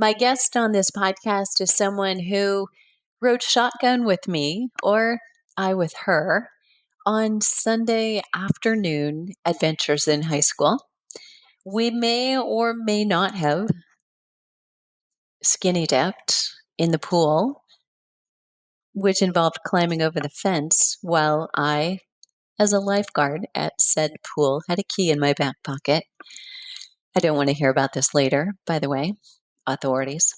My guest on this podcast is someone who rode shotgun with me, or I with her, on Sunday afternoon adventures in high school. We may or may not have skinny dipped in the pool, which involved climbing over the fence while I, as a lifeguard at said pool, had a key in my back pocket. I don't want to hear about this later, by the way, authorities.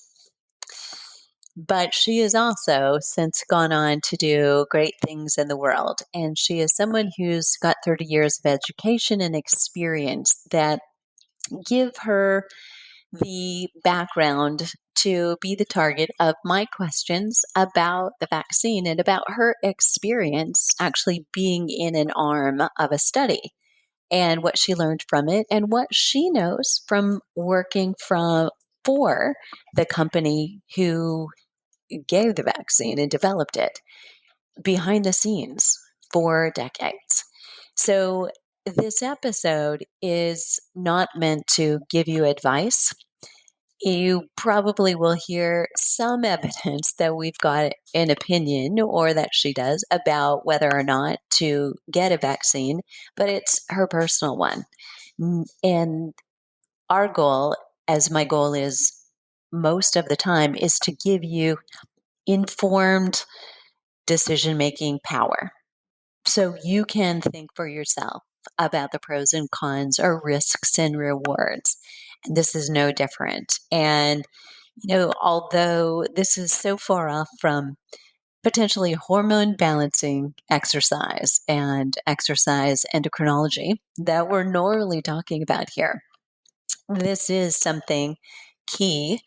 But she has also since gone on to do great things in the world. And she is someone who's got 30 years of education and experience that give her the background to be the target of my questions about the vaccine and about her experience actually being in an arm of a study and what she learned from it and what she knows from working for the company who gave the vaccine and developed it behind the scenes for decades. So, this episode is not meant to give you advice. You probably will hear some evidence that we've got an opinion or that she does about whether or not to get a vaccine, but it's her personal one. And our goal, as my goal is most of the time, is to give you informed decision-making power. So you can think for yourself about the pros and cons or risks and rewards. And this is no different. And, although this is so far off from potentially hormone balancing exercise endocrinology that we're normally talking about here, this is something key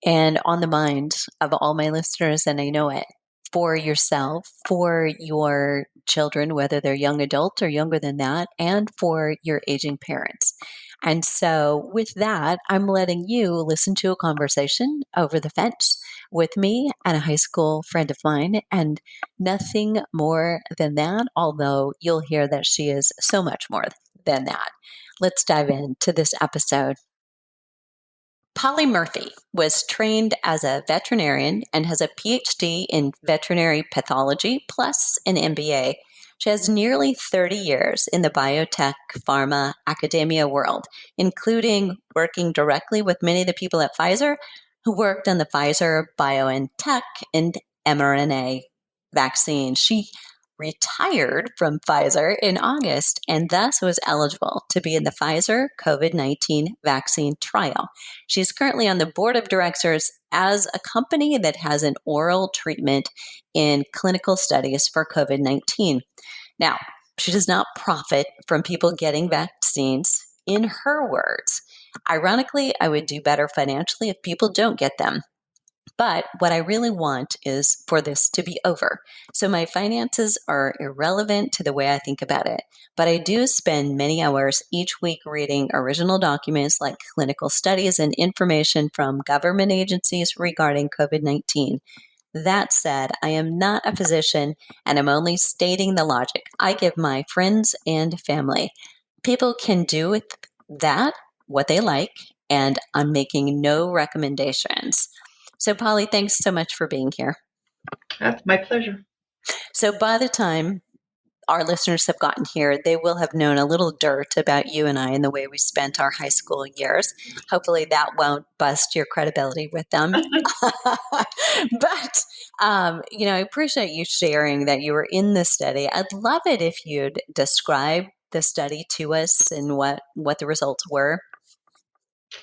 and on the mind of all my listeners, and I know it, for yourself, for your children, whether they're young adult or younger than that, and for your aging parents. And so, with that, I'm letting you listen to a conversation over the fence with me and a high school friend of mine, and nothing more than that, although you'll hear that she is so much more than that. Let's dive into this episode. Polly Murphy was trained as a veterinarian and has a PhD in veterinary pathology plus an MBA. She has nearly 30 years in the biotech, pharma, academia world, including working directly with many of the people at Pfizer who worked on the Pfizer, BioNTech, and mRNA vaccine. She retired from Pfizer in August and thus was eligible to be in the Pfizer COVID-19 vaccine trial. She's currently on the board of directors as a company that has an oral treatment in clinical studies for COVID-19. Now, she does not profit from people getting vaccines. In her words, ironically, I would do better financially if people don't get them. But what I really want is for this to be over. So my finances are irrelevant to the way I think about it. But I do spend many hours each week reading original documents like clinical studies and information from government agencies regarding COVID-19. That said, I am not a physician and I'm only stating the logic I give my friends and family. People can do with that what they like, and I'm making no recommendations. So, Polly, thanks so much for being here. That's my pleasure. So, by the time our listeners have gotten here, they will have known a little dirt about you and I and the way we spent our high school years. Hopefully, that won't bust your credibility with them. But, I appreciate you sharing that you were in this study. I'd love it if you'd describe the study to us and what the results were.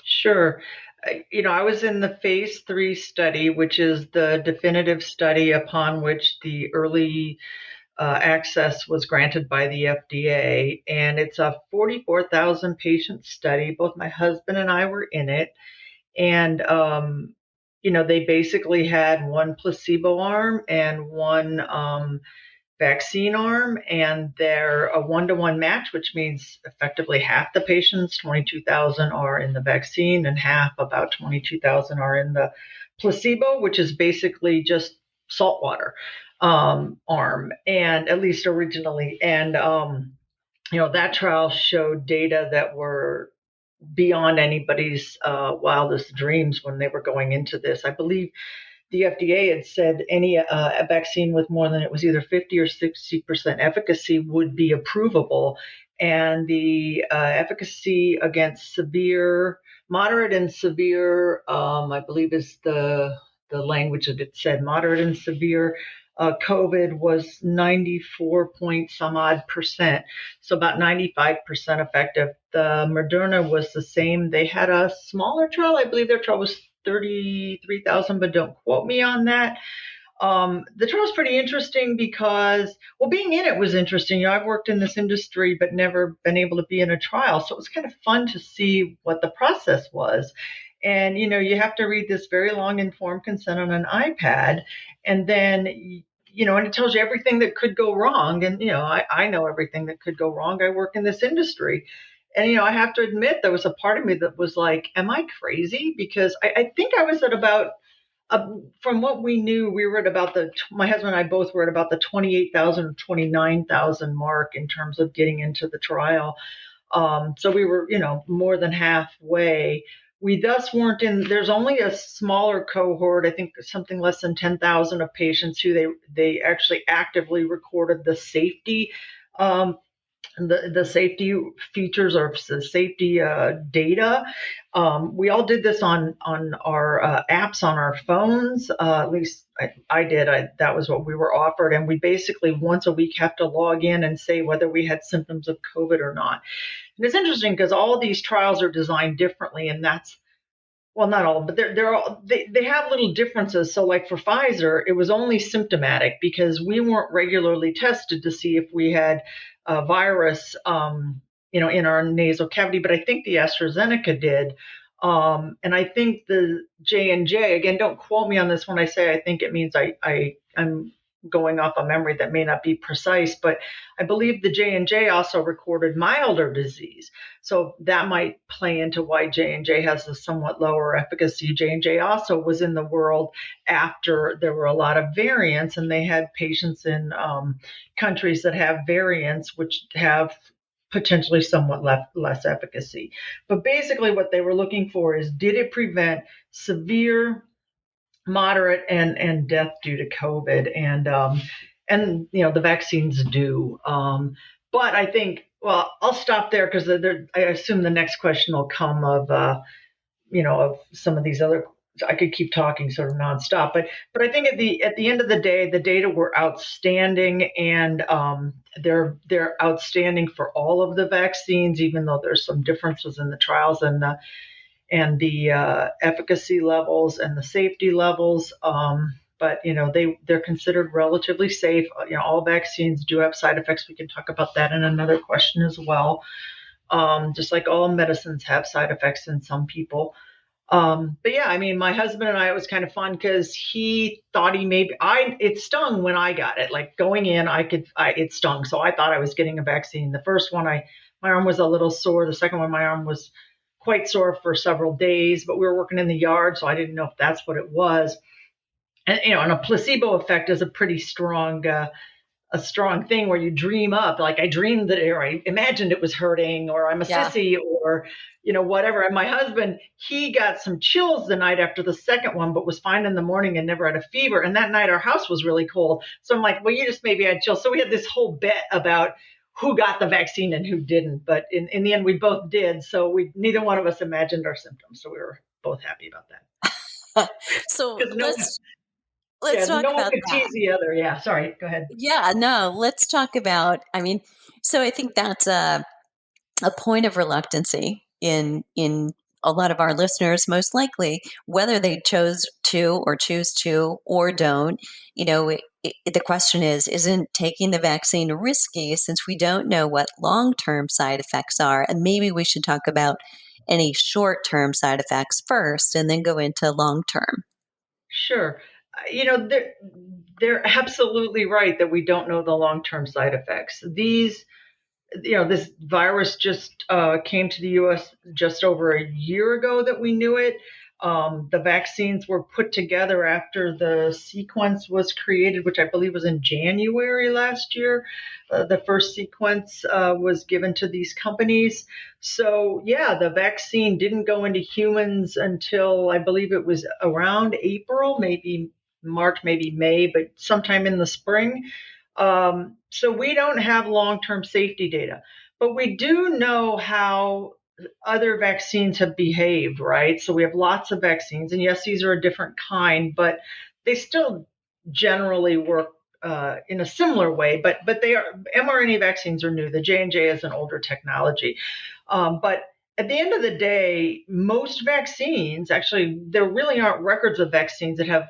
Sure. I was in the phase 3 study, which is the definitive study upon which the early access was granted by the FDA. And it's a 44,000 patient study. Both my husband and I were in it. And, they basically had one placebo arm and one vaccine arm, and they're a 1-to-1 match, which means effectively half the patients, 22,000, are in the vaccine and half, about 22,000, are in the placebo, which is basically just saltwater arm, and at least originally. And, that trial showed data that were beyond anybody's wildest dreams when they were going into this. I believe the FDA had said any a vaccine with more than, it was either 50 or 60% efficacy would be approvable. And the efficacy against moderate and severe, I believe is the language that it said, moderate and severe COVID was 94 point some odd percent. So about 95% effective. The Moderna was the same. They had a smaller trial. I believe their trial was 33,000, but don't quote me on that. The trial was pretty interesting because, well, being in it was interesting. I've worked in this industry, but never been able to be in a trial. So it was kind of fun to see what the process was. And, you have to read this very long informed consent on an iPad. And then, and it tells you everything that could go wrong. And, I know everything that could go wrong. I work in this industry. And, I have to admit, there was a part of me that was like, am I crazy? Because I think I was at about, from what we knew, we were at about my husband and I both were at about the 28,000 or 29,000 mark in terms of getting into the trial. So we were, more than halfway. We thus weren't there's only a smaller cohort, I think something less than 10,000 of patients who they actually actively recorded the safety, the safety features or the safety data. We all did this on our apps on our phones. At least I did. That was what we were offered, and we basically once a week have to log in and say whether we had symptoms of COVID or not. And it's interesting because all these trials are designed differently, and that's, well, not all, but they have little differences. So like for Pfizer, it was only symptomatic because we weren't regularly tested to see if we had a virus, in our nasal cavity. But I think the AstraZeneca did. And I think the J&J, again, don't quote me on this when I say I think, it means I'm going off a memory that may not be precise, but I believe the J&J also recorded milder disease. So that might play into why J&J has a somewhat lower efficacy. J&J also was in the world after there were a lot of variants, and they had patients in countries that have variants which have potentially somewhat less efficacy. But basically what they were looking for is, did it prevent severe, moderate, and death due to COVID? And the vaccines do. But I think, well, I'll stop there because I assume the next question will come of some of these other. I could keep talking sort of nonstop, but I think at the end of the day, the data were outstanding, and they're outstanding for all of the vaccines, even though there's some differences in the trials and the efficacy levels and the safety levels. But they're considered relatively safe. All vaccines do have side effects. We can talk about that in another question as well. Just like all medicines have side effects in some people. But yeah, I mean, my husband and I, it was kind of fun because he thought it stung when I got it. Like going in, it stung. So I thought I was getting a vaccine. The first one, my arm was a little sore. The second one, my arm was quite sore for several days, but we were working in the yard, so I didn't know if that's what it was. And a placebo effect is a pretty strong thing where you dream up, like I dreamed that, or I imagined it was hurting, or I'm a sissy, or whatever. And my husband, he got some chills the night after the second one, but was fine in the morning and never had a fever. And that night our house was really cold, so I'm like, well, you just maybe had chills. So we had this whole bet about who got the vaccine and who didn't, but in the end we both did. So neither one of us imagined our symptoms, so we were both happy about that. So no, let's talk no one about could that. tease the other. Yeah, sorry, go ahead. Yeah, no, let's talk about, so I think that's a point of reluctancy in a lot of our listeners, most likely, whether they choose to or don't. The question is, isn't taking the vaccine risky since we don't know what long-term side effects are? And maybe we should talk about any short-term side effects first and then go into long-term. Sure. They're absolutely right that we don't know the long-term side effects. This virus just came to the U.S. just over a year ago that we knew it. The vaccines were put together after the sequence was created, which I believe was in January last year. The first sequence was given to these companies. So, yeah, the vaccine didn't go into humans until I believe it was around April, maybe March, maybe May, but sometime in the spring. So we don't have long-term safety data, but we do know how other vaccines have behaved, right? So we have lots of vaccines, and yes, these are a different kind, but they still generally work in a similar way. But they are mRNA vaccines are new. The J&J is an older technology, but at the end of the day, most vaccines actually there really aren't records of vaccines that have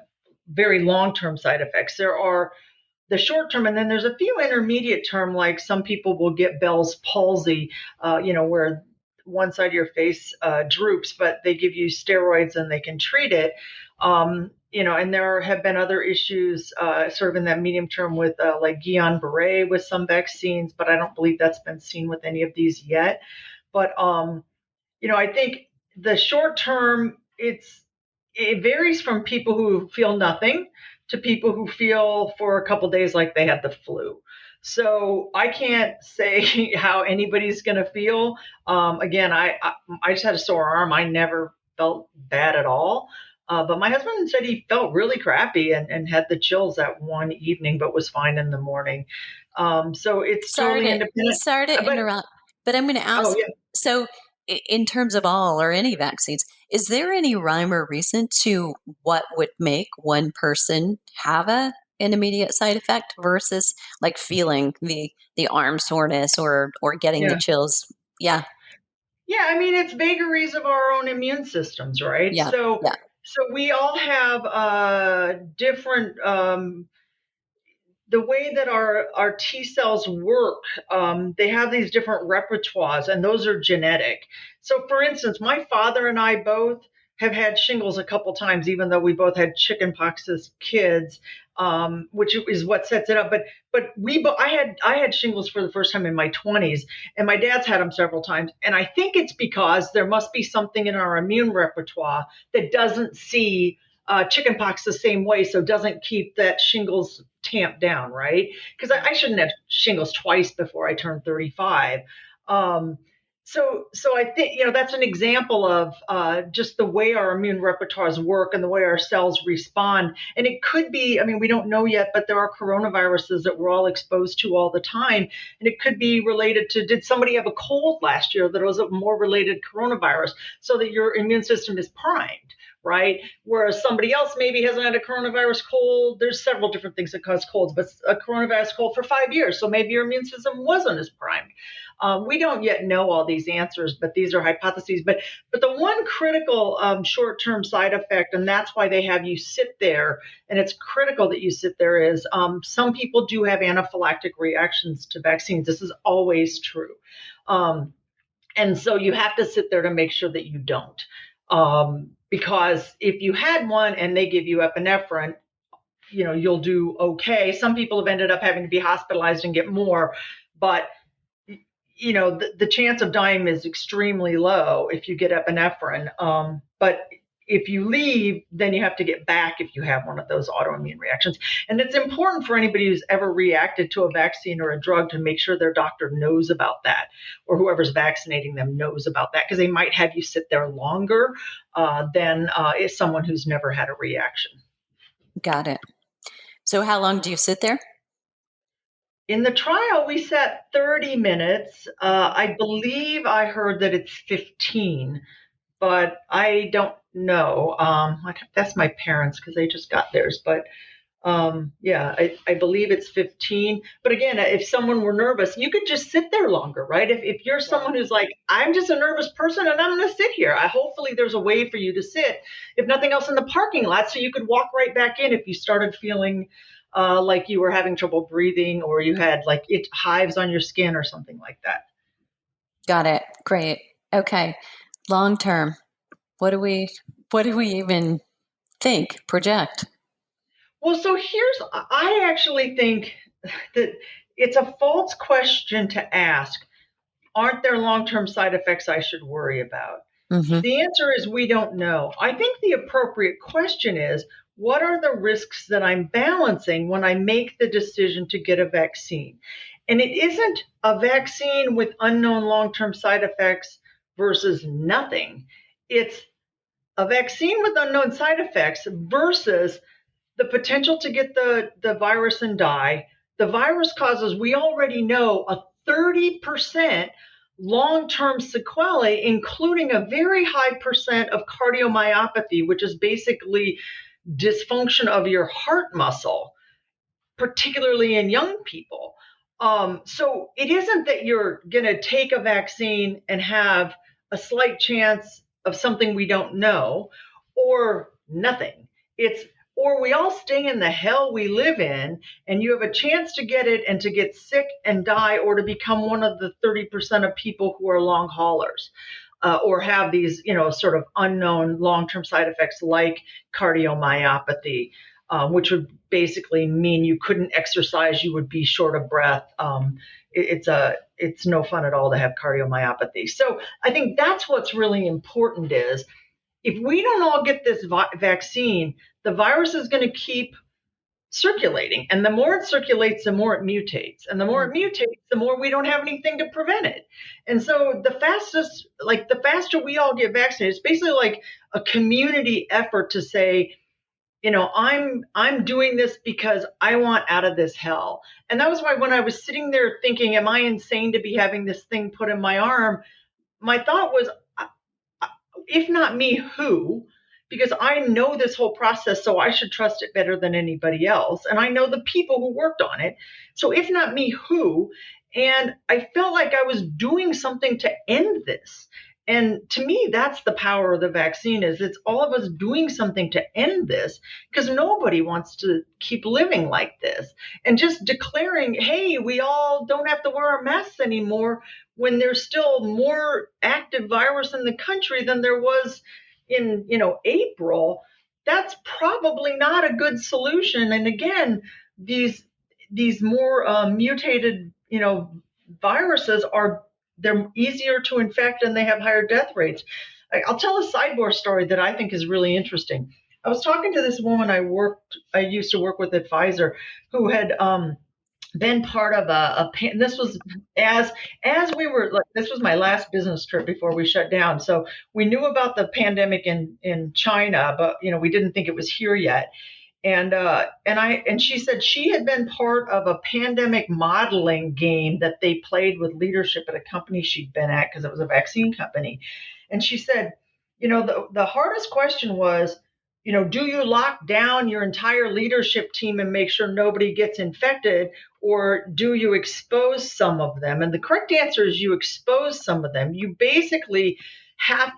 very long-term side effects. There are the short term, and then there's a few intermediate term, like some people will get Bell's palsy, where one side of your face droops, but they give you steroids and they can treat it. And there have been other issues sort of in that medium term with like Guillain-Barré with some vaccines, but I don't believe that's been seen with any of these yet. But I think the short term, it varies from people who feel nothing to people who feel for a couple days like they had the flu. So I can't say how anybody's going to feel. Again, I just had a sore arm. I never felt bad at all. But my husband said he felt really crappy and had the chills that one evening, but was fine in the morning. So it's Sorry totally to independent. sorry to But interrupt, but I'm going to oh ask. yeah, So, in terms of all or any vaccines, is there any rhyme or reason to what would make one person have an immediate side effect versus like feeling the arm soreness or getting the yeah. chills? Yeah, Yeah, I mean it's vagaries of our own immune systems, right? yeah, So yeah. so we all have different the way that our T cells work, they have these different repertoires, and those are genetic. So, for instance, my father and I both have had shingles a couple times, even though we both had chickenpox as kids, which is what sets it up. But I had shingles for the first time in my 20s, and my dad's had them several times. And I think it's because there must be something in our immune repertoire that doesn't see chickenpox the same way, so doesn't keep that shingles tamped down, right? Because I shouldn't have shingles twice before I turned 35. Um, so I think that's an example of just the way our immune repertoires work and the way our cells respond. And it could be, I mean, we don't know yet, but there are coronaviruses that we're all exposed to all the time, and it could be related to, did somebody have a cold last year that was a more related coronavirus, so that your immune system is primed, right? Whereas somebody else maybe hasn't had a coronavirus cold. There's several different things that cause colds, but a coronavirus cold for 5 years. So maybe your immune system wasn't as primed. We don't yet know all these answers, but these are hypotheses. But the one critical short-term side effect, and that's why they have you sit there, and it's critical that you sit there, is some people do have anaphylactic reactions to vaccines. This is always true. And so you have to sit there to make sure that you don't. Because if you had one and they give you epinephrine, you'll do okay. Some people have ended up having to be hospitalized and get more, but the chance of dying is extremely low if you get epinephrine. But if you leave, then you have to get back if you have one of those autoimmune reactions. And it's important for anybody who's ever reacted to a vaccine or a drug to make sure their doctor knows about that, or whoever's vaccinating them knows about that, because they might have you sit there longer than is someone who's never had a reaction. Got it. So, how long do you sit there? In the trial, we sat 30 minutes. I believe I heard that it's 15, but I don't know. That's my parents because they just got theirs. But yeah, I believe it's 15. But again, if someone were nervous, you could just sit there longer, right? If you're someone who's like, I'm just a nervous person and I'm going to sit here, hopefully there's a way for you to sit, if nothing else, in the parking lot, so you could walk right back in if you started feeling like you were having trouble breathing, or you had like hives on your skin or something like that. Got it. Great. Okay. Long term. What do we even think, project? Well, so I actually think that it's a false question to ask. Aren't there long-term side effects I should worry about? Hmm. The answer is we don't know. I think the appropriate question is, what are the risks that I'm balancing when I make the decision to get a vaccine? And it isn't a vaccine with unknown long-term side effects versus nothing. It's a vaccine with unknown side effects versus the potential to get the virus and die. The virus causes, we already know, a 30% long-term sequelae, including a very high percent of cardiomyopathy, which is basically dysfunction of your heart muscle, particularly in young people. So it isn't that you're going to take a vaccine and have a slight chance of something we don't know or nothing. It's, or we all stay in the hell we live in, and you have a chance to get it and to get sick and die, or to become one of the 30% of people who are long haulers. Or have these, sort of unknown long-term side effects like cardiomyopathy, which would basically mean you couldn't exercise, you would be short of breath. It's no fun at all to have cardiomyopathy. So I think that's what's really important is, if we don't all get this vaccine, the virus is going to keep circulating. And the more it circulates, the more it mutates. And the more it mutates, the more we don't have anything to prevent it. And so the faster we all get vaccinated, it's basically like a community effort to say, I'm doing this because I want out of this hell. And that was why when I was sitting there thinking, am I insane to be having this thing put in my arm? My thought was, if not me, who? Because I know this whole process, so I should trust it better than anybody else. And I know the people who worked on it. So if not me, who? And I felt like I was doing something to end this. And to me, that's the power of the vaccine, is it's all of us doing something to end this, because nobody wants to keep living like this. And just declaring, hey, we all don't have to wear a mask anymore, when there's still more active virus in the country than there was in, April, that's probably not a good solution. And again, these more mutated, viruses are, they're easier to infect and they have higher death rates. I'll tell a sidebar story that I think is really interesting. I was talking to this woman I used to work with at Pfizer, who had been part of this was as we were, like, this was my last business trip before we shut down. So we knew about the pandemic in China, but we didn't think it was here yet. And she said she had been part of a pandemic modeling game that they played with leadership at a company she'd been at, because it was a vaccine company. And she said, the hardest question was, do you lock down your entire leadership team and make sure nobody gets infected, or do you expose some of them? And the correct answer is you expose some of them. You basically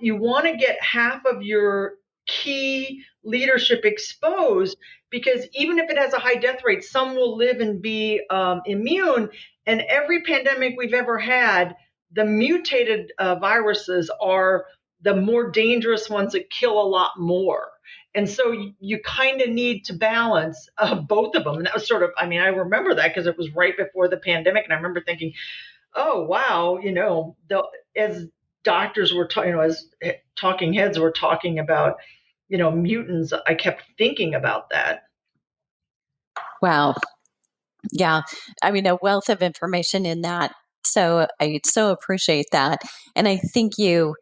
you want to get half of your key leadership exposed, because even if it has a high death rate, some will live and be immune. And every pandemic we've ever had, the mutated viruses are the more dangerous ones that kill a lot more. And so you kind of need to balance both of them. And that was sort of, I remember that because it was right before the pandemic. And I remember thinking, oh, wow, as doctors were, as talking heads were talking about, mutants, I kept thinking about that. Wow. Yeah. A wealth of information in that. So I so appreciate that. And I think you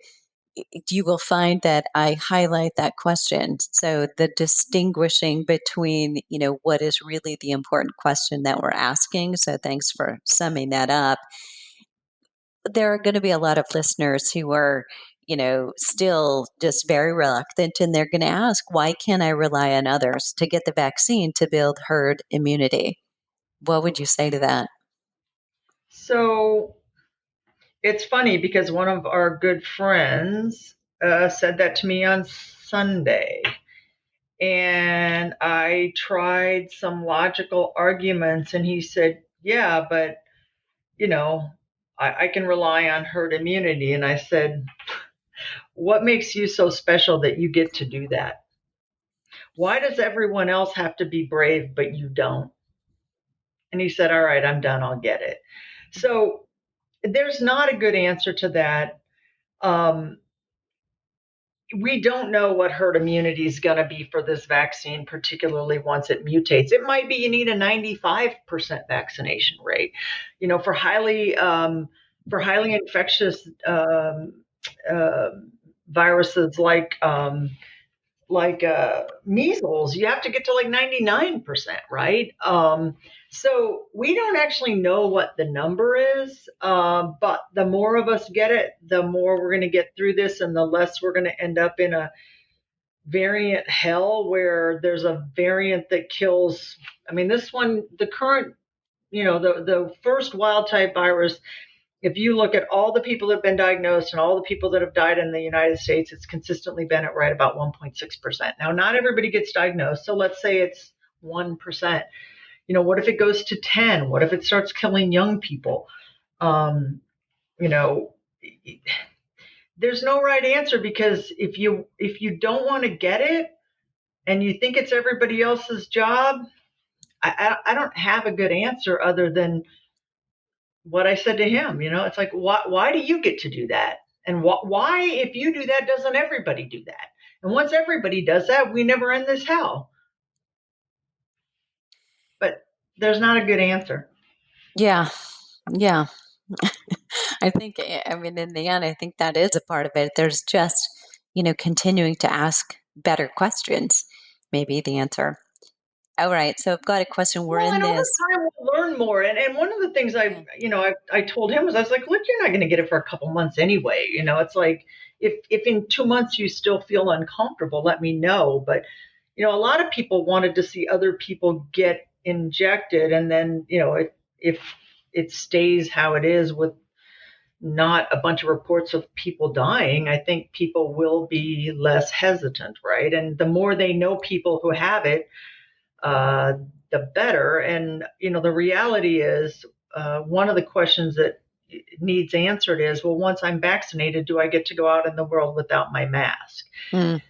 will find that I highlight that question. So the distinguishing between, what is really the important question that we're asking. So thanks for summing that up. There are going to be a lot of listeners who are, still just very reluctant, and they're going to ask, why can't I rely on others to get the vaccine to build herd immunity? What would you say to that? So it's funny because one of our good friends said that to me on Sunday. And I tried some logical arguments, and he said, yeah, but, you know, I can rely on herd immunity. And I said, what makes you so special that you get to do that? Why does everyone else have to be brave, but you don't? And he said, all right, I'm done. I'll get it. So there's not a good answer to that. Um, we don't know what herd immunity is going to be for this vaccine, particularly once it mutates. It might be you need a 95% vaccination rate. For highly infectious uh, viruses like measles, you have to get to like 99%, right? So we don't actually know what the number is, but the more of us get it, the more we're going to get through this, and the less we're going to end up in a variant hell where there's a variant that kills. I mean, this one, the current, the first wild type virus, if you look at all the people that have been diagnosed and all the people that have died in the United States, it's consistently been at right about 1.6%. Now, not everybody gets diagnosed, so let's say it's 1%. What if it goes to 10? What if it starts killing young people? Um, you know, there's no right answer, because if you don't want to get it and you think it's everybody else's job, I don't have a good answer other than what I said to him. It's like, why do you get to do that? And why, if you do that, doesn't everybody do that? And once everybody does that, we never end this hell. But there's not a good answer. Yeah. Yeah. I think, I mean, in the end, I think that is a part of it. There's just, continuing to ask better questions, maybe the answer. All right. So I've got a question. We're Well, in and over this. time we'll learn more. And one of the things Yeah. I told him was, I was like, look, you're not going to get it for a couple months anyway. It's like, if in 2 months you still feel uncomfortable, let me know. But a lot of people wanted to see other people get injected, and then if it stays how it is with not a bunch of reports of people dying, I think people will be less hesitant, right? And the more they know people who have it, uh, the better. And the reality is, one of the questions that needs answered is, well, once I'm vaccinated, do I get to go out in the world without my mask? Mm,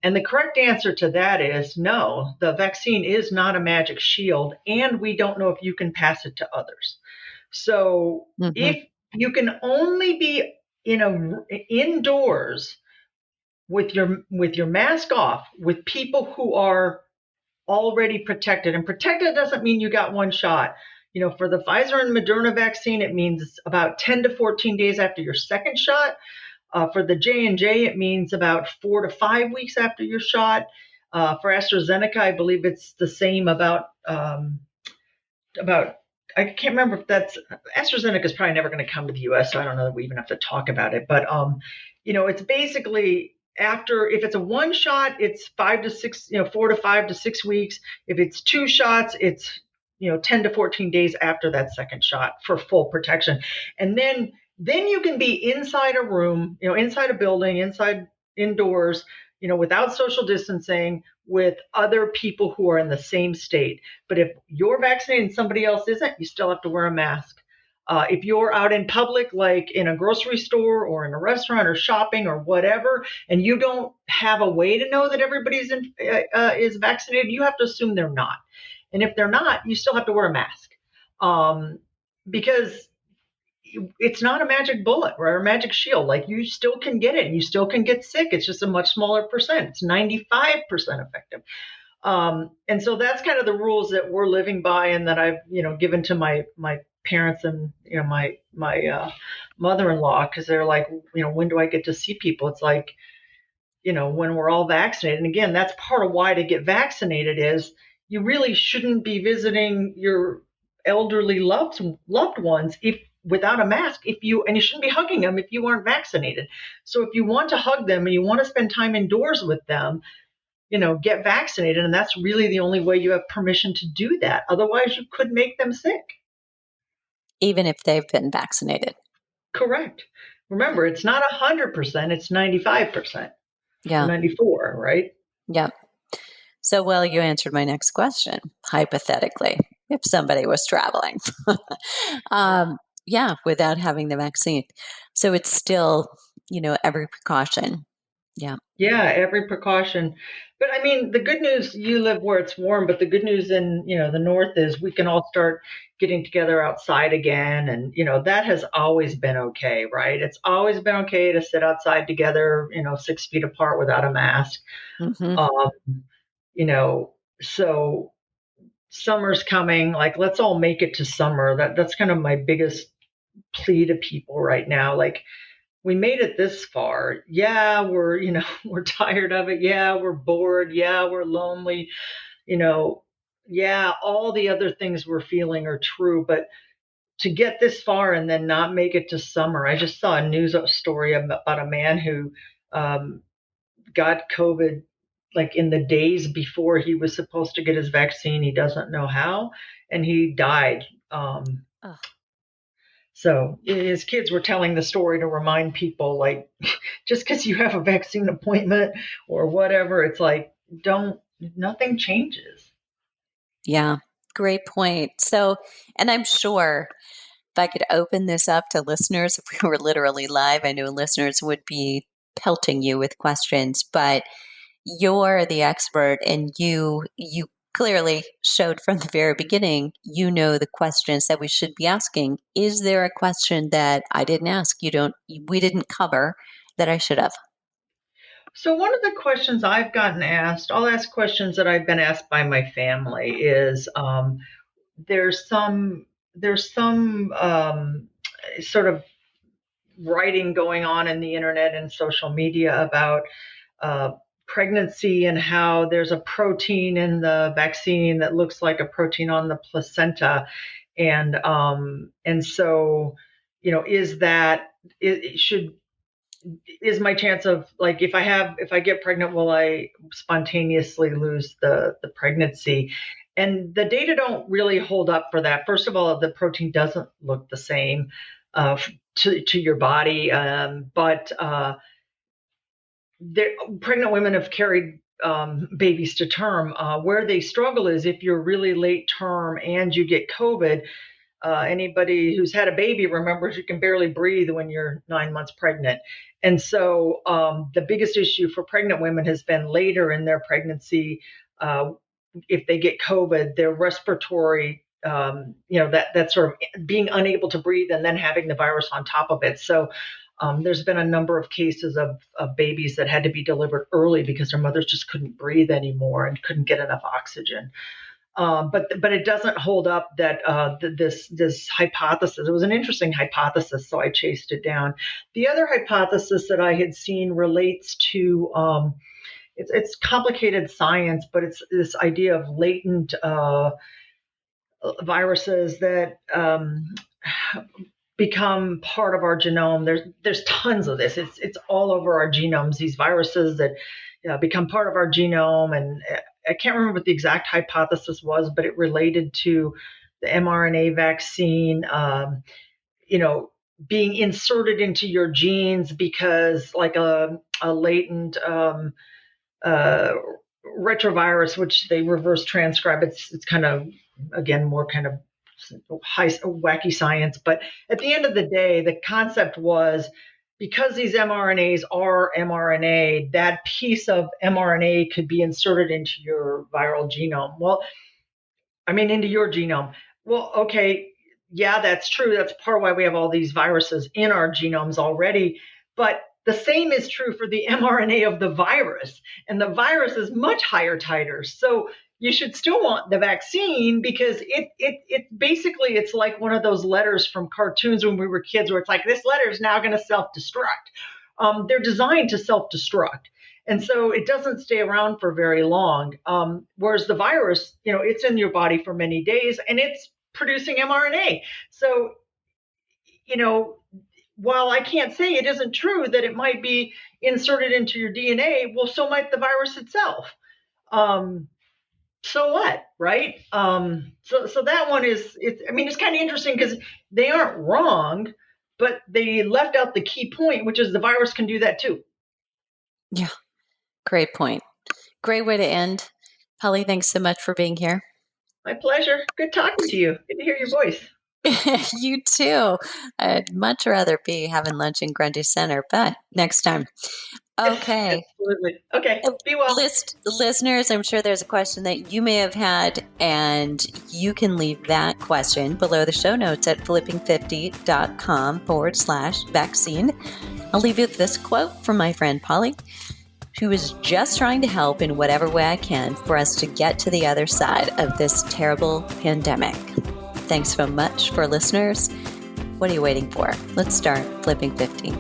And the correct answer to that is no. The vaccine is not a magic shield, and we don't know if you can pass it to others. So hmm. if you can only be indoors with your mask off with people who are already protected. And protected doesn't mean you got one shot. For the Pfizer and Moderna vaccine, it means about 10 to 14 days after your second shot. For the J&J, it means about 4 to 5 weeks after your shot. For AstraZeneca, I believe it's the same, about I can't remember if that's AstraZeneca is probably never going to come to the U.S., so I don't know that we even have to talk about it. But it's basically, after, if it's a one shot, it's 5 to 6, 4 to 5 to 6 weeks. If it's two shots, it's 10 to 14 days after that second shot for full protection. And then you can be inside a room, inside a building, indoors, without social distancing, with other people who are in the same state. But if you're vaccinated and somebody else isn't, you still have to wear a mask. If you're out in public, like in a grocery store or in a restaurant or shopping or whatever, and you don't have a way to know that everybody's is vaccinated, you have to assume they're not. And if they're not, you still have to wear a mask, because it's not a magic bullet or a magic shield. Like, you still can get it and you still can get sick. It's just a much smaller percent. It's 95% effective. And so that's kind of the rules that we're living by, and that I've given to my parents and my mother-in-law, because they're like, when do I get to see people? It's like, when we're all vaccinated. And again, that's part of why to get vaccinated is you really shouldn't be visiting your elderly loved ones if without a mask, and you shouldn't be hugging them if you aren't vaccinated. So if you want to hug them and you want to spend time indoors with them, get vaccinated. And that's really the only way you have permission to do that. Otherwise, you could make them sick. Even if they've been vaccinated. Correct. Yeah. Remember, it's not 100%, it's 95% or Yeah. 94, right? Yeah. So, well, you answered my next question. Hypothetically, if somebody was traveling, um, yeah, without having the vaccine. So it's still, every precaution. Yeah. Yeah, every precaution. But I mean, the good news, you live where it's warm, but the good news in, the north is we can all start getting together outside again. And, that has always been okay, right? It's always been okay to sit outside together, 6 feet apart without a mask. Hmm. Um, you know, so summer's coming, like let's all make it to summer. That's kind of my biggest plea to people right now. Like, we made it this far. Yeah, we're, we're tired of it. Yeah, we're bored. Yeah, we're lonely. You know, yeah, all the other things we're feeling are true, but to get this far and then not make it to summer. I just saw a news story about a man who um, got COVID like in the days before he was supposed to get his vaccine. He doesn't know how, and he died. Oh, So his kids were telling the story to remind people, like, just because you have a vaccine appointment or whatever, it's like, don't, nothing changes. yeah, great point. So, and I'm sure if I could open this up to listeners, if we were literally live, I know listeners would be pelting you with questions, but you're the expert and you clearly showed from the very beginning, you know the questions that we should be asking. Is there a question that I didn't ask, we didn't cover that I should have? So one of the questions I've gotten asked, I'll ask questions that I've been asked by my family is there's some sort of writing going on in the internet and social media about uh, pregnancy and how there's a protein in the vaccine that looks like a protein on the placenta, and so is that it should is my chance of, like, if I get pregnant, will I spontaneously lose the pregnancy? And the data don't really hold up for that. First of all, the protein doesn't look the same uh, to your body, but pregnant women have carried babies to term. Where they struggle is if you're really late term and you get COVID. Anybody who's had a baby remembers you can barely breathe when you're 9 months pregnant. And so the biggest issue for pregnant women has been later in their pregnancy. Uh, if they get COVID, their respiratory, that sort of being unable to breathe and then having the virus on top of it. So there's been a number of cases of babies that had to be delivered early because their mothers just couldn't breathe anymore and couldn't get enough oxygen. But it doesn't hold up that this hypothesis. It was an interesting hypothesis, so I chased it down. The other hypothesis that I had seen relates to it's complicated science, but it's this idea of latent viruses that become part of our genome. There's tons of this. It's all over our genomes. These viruses that become part of our genome, and I can't remember what the exact hypothesis was, but it related to the mRNA vaccine. Being inserted into your genes because like a latent uh, retrovirus, which they reverse transcribe. It's kind of, again, more kind of high wacky science. But at the end of the day, the concept was, because these mRNAs are mRNA, that piece of mRNA could be inserted into your viral genome. Well, I mean, into your genome. Well, okay, yeah, that's true. That's part of why we have all these viruses in our genomes already. But the same is true for the mRNA of the virus, and the virus is much higher titers. So you should still want the vaccine because it basically, it's like one of those letters from cartoons when we were kids where it's like, this letter is now going to self-destruct. They're designed to self-destruct. And so it doesn't stay around for very long. Whereas the virus, it's in your body for many days and it's producing mRNA. So, you know, while I can't say it isn't true that it might be inserted into your DNA, well, so might the virus itself. Um, so what, right? So that one I mean, it's kind of interesting because they aren't wrong, but they left out the key point, which is the virus can do that too. Yeah, great point. Great way to end. Polly, thanks so much for being here. My pleasure. Good talking to you. Good to hear your voice. You too. I'd much rather be having lunch in Grundy Center, but next time. Okay. Absolutely. Okay. Be well. Listeners, I'm sure there's a question that you may have had, and you can leave that question below the show notes at flipping50.com/vaccine. I'll leave you with this quote from my friend Polly, who is just trying to help in whatever way I can for us to get to the other side of this terrible pandemic. Thanks so much for listeners. What are you waiting for? Let's start flipping 50.